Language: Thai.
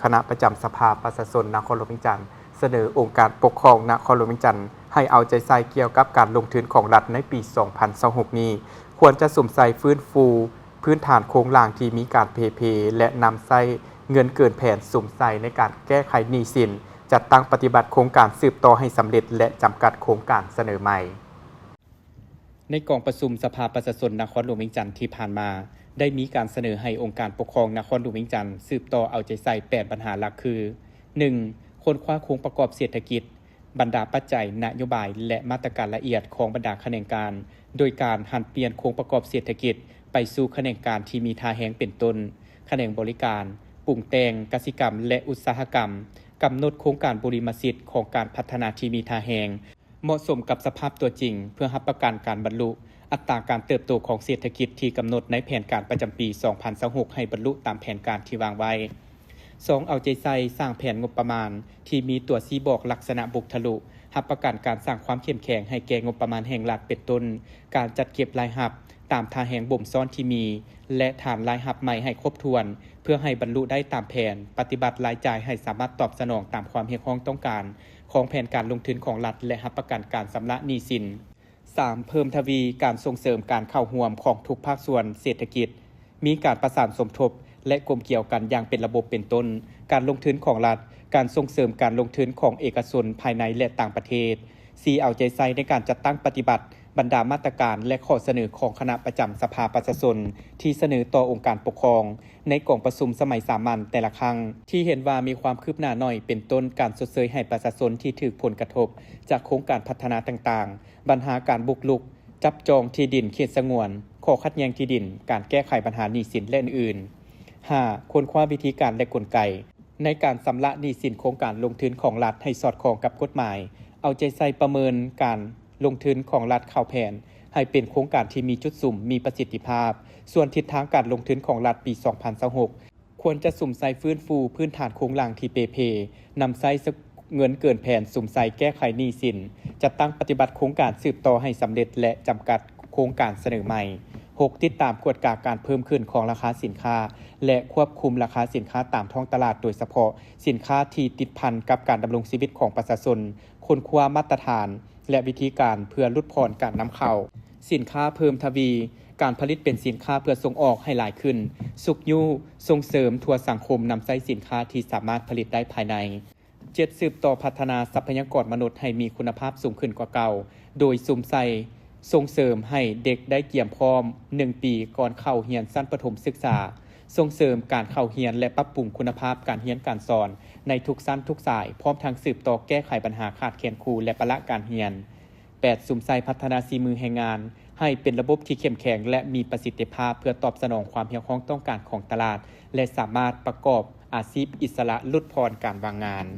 คณะประจำสภาประชาชนนครหลวงเวียงจันทน์เสนอองค์การปกครองนครหลวงเวียงจันทน์ให้เอาใจใส่เกี่ยวกับการลงทุนของรัฐในปี 2026 นี้ควรจะสวมใส่ฟื้นฟูพื้นฐานโครงสร้างที่มีการเพและนำใส่เงินเกินแผนสวมใส่ในการแก้ไขหนี้สินจัดตั้งปฏิบัติโครงการสืบต่อให้สำเร็จและจำกัดโครงการเสนอใหม่ในกองประชุมสภาประชาชนนครหลวงเวียงจันทน์ที่ผ่านมาได้มีการเสนอให้องค์การปกครองนครหลวงเวียงจันทน์สืบต่อเอาใจใส่8ปัญหาหลักคือ 1. ค้นคว้าโครงประกอบเศรษฐกิจบรรดาปัจจัยนโยบายและมาตรการละเอียดของบรรดาแขนงการโดยการหันเปลี่ยนโครงประกอบเศรษฐกิจไปสู่แขนงการที่มีท่าแฮงเป็นต้นแขนงบริการปรุงแต่งกสิกรรมและอุตสาหกรรมกำหนดโครงการบริมสิทธิ์ของการพัฒนาที่มีท่าแฮงเหมาะสมกับสภาพตัวจริงเพื่อรับประกันการบรรลุอัตราการเติบโตของเศรษฐกิจที่กำหนดในแผนการประจำปี 2026 ให้บรรลุตามแผนการที่วางไว้ 2. เอาใจใส่สร้างแผนงบประมาณที่มีตัวชี้บอกลักษณะบุคทะลุรับประกันการสร้างความเข้มแข็งให้แก่งบประมาณแห่งรัฐเป็นต้นการจัดเก็บรายรับตามท่าแห่งบ่มซ้อนที่มีและฐานรายรับใหม่ให้ครบถ้วนเพื่อให้บรรลุได้ตามแผนปฏิบัติรายจ่ายให้สามารถตอบสนองตามความเรียกร้องต้องการของแผนการลงทุนของรัฐและรับประกันการชำระหนี้สิน 3. เพิ่มทวีการส่งเสริมการเข้าร่วมของทุกภาคส่วนเศรษฐกิจมีการประสานสมทบและกลมเกี่ยวกันอย่างเป็นระบบเป็นต้นการลงทุนของรัฐการส่งเสริมการลงทุนของเอกชนภายในและต่างประเทศ 4. เอาใจใส่ในการจัดตั้งปฏิบัติบรรดามาตรการและข้อเสนอของคณะประจำสภาประชาชนที่เสนอต่อองค์การปกครองในกองประชุมสมัยสามัญแต่ละครั้งที่เห็นว่ามีความคืบหน้าน้อยเป็นต้นการชดเชยให้ประชาชนที่ถูกผลกระทบจากโครงการพัฒนาต่างๆปัญหาการบุกรุกจับจองที่ดินเขตสงวนข้อขัดแย้งที่ดินการแก้ไขปัญหาหนี้สินและอื่นๆ 5. ค้นคว้าวิธีการและกลไกในการชำระหนี้สินโครงการลงทุนของรัฐให้สอดคล้องกับกฎหมายเอาใจใส่ประเมินการลงทุนของรัฐเข้าแผนให้เป็นโครงการที่มีจุดสุ่มมีประสิทธิภาพส่วนทิศทางการลงทุนของรัฐปี 2026 ควรจะสุ่มใส่ฟื้นฟูพื้นฐานโครงสร้างที่นำใส่เงินเกินแผนสุ่มใส่แก้ไขหนี้สินจัดตั้งปฏิบัติโครงการสืบต่อให้สำเร็จและจำกัดโครงการเสนอใหม่ 6. ติดตามกวดกาการเพิ่มขึ้นของราคาสินค้าและควบคุมราคาสินค้าตามท้องตลาดโดยเฉพาะสินค้าที่ติดพันกับการดำรงชีวิตของประชาชนค้นคว้ามาตรฐานและวิธีการเพื่อลดผ่อนการนำเข้าสินค้าเพิ่มทวีการผลิตเป็นสินค้าเพื่อส่งออกให้หลายขึ้นสุกยู่ส่งเสริมทั่วสังคมนำใช้สินค้าที่สามารถผลิตได้ภายใน 7. สืบต่อพัฒนาทรัพยากรมนุษย์ให้มีคุณภาพสูงขึ้นกว่าเก่าโดยสุ่มใส่ส่งเสริมให้เด็กได้เตรียมพร้อม1ปีก่อนเข้าเรียนชั้นประถมศึกษาส่งเสริมการเข้าเรียนและปรับปรุงคุณภาพการเรียนการสอนในทุกชั้นทุกสายพร้อมทั้งสืบต่อแก้ไขปัญหาขาดแคลนครูและปละการเรียน 8. สุ่มใส่พัฒนาฝีมือแรงงานให้เป็นระบบที่เข้มแข็งและมีประสิทธิภาพเพื่อตอบสนองความเรียกร้องต้องการของตลาดและสามารถประกอบอาชีพอิสระลดพรการว่างงาน